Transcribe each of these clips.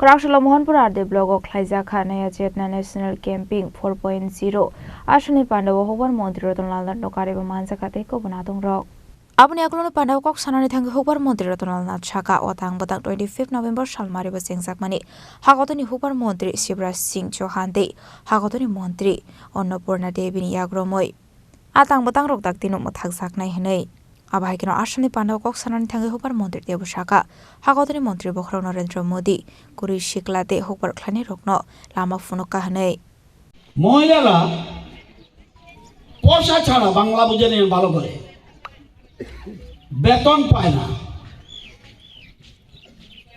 Karangshala Mohanpur Arde blog o Khlaijaka Naya Chetna National Camping 4.0 Ashani Pandawa Hobar Mantri Ratan Lal Nokari Manjakate ko Banatong Rock. Abuni aklone Pandawa kok sanani thangi Hobar Mantri Ratan Lal Chaka Otang Batang 25 November Shalmari Basingjakmani Hagotoni Hobar Mantri Shivraj Singh Chauhan de Hagotoni Mantri Annapurna Devi ni Yagromoi Atang Batang Rok Daktino Mothakjaknai Hnei Abahikino Ashani Pandawa kok sanani thangi Hobar Mantri Debu Shaka Hagotoni Mantri Bokhrok Narendra Modi Kuri Shiklate Hobar Khlani Rokno Lama Funoka Hnei মহিলারা পয়সা ছাড়া বাংলা বুঝে নেন ভালো করে বেতন পায় না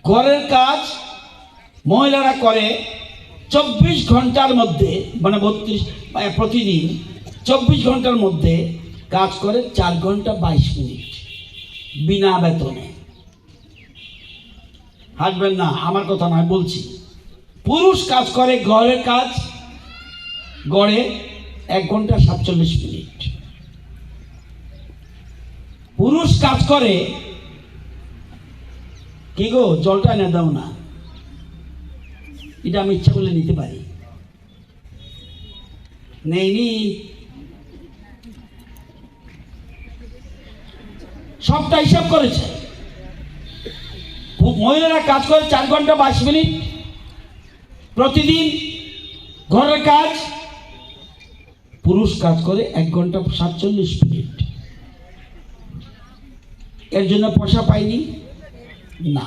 ঘরের কাজ মহিলারা করে 24 ঘন্টার মধ্যে মানে 32 প্রতিদিন 24 ঘন্টার মধ্যে কাজ করে 4 ঘন্টা 22 মিনিট বিনা বেতনে হাসবেন না আমার কথা নয় বলছি পুরুষ কাজ করে ঘরের কাজ গড়ে 1 ঘন্টা 47 মিনিট পুরুষ কাজ করে কি গো জলটা এনে দাও না এটা আমি ইচ্ছা করলে নিতে পারি নেইনি সবটা হিসাব করেছে মহিলারা কাজ করে 4 ঘন্টা 22 মিনিট প্রতিদিন ঘরের কাজ পুরুষ কাজ করে 1 ঘন্টা 47 মিনিট এর জন্য পয়সা পাইনি না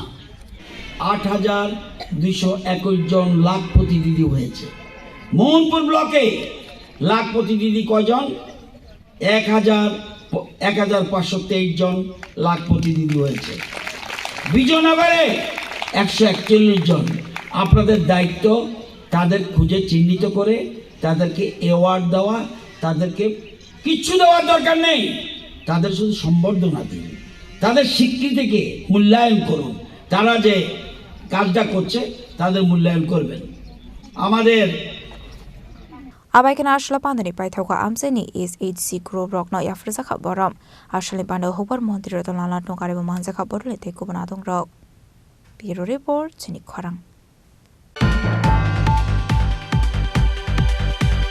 8221 জন লাখ প্রতিনিধি হয়েছে মোহনপুর ব্লকে লাখ প্রতিনিধি কয়জন 1523 জন লাখ প্রতিনিধি হয়েছে বিজয়নগরে 141 জন আপনাদের দায়িত্ব তাদের খুঁজে চিহ্নিত করে তাদেরকে অ্যাওয়ার্ড দেওয়া তাদেরকে কিছু দেওয়ার দরকার নেই তাদের শুধু সম্বর্ধনা দিন তাদের স্বীকৃতিকে মূল্যায়ন করুন তারা যে কাজটা করছে তাদের মূল্যায়ন করবেন আমাদের Abaikana Ashla Pandani Paithauka Amseni is HC Group Rockno Yafrizaka Boram Ashali Pando Hobar Mantri Ratan Lal Nokari Manjaka Borle Te Kubanatong Rock Bureau Report Chini Kharang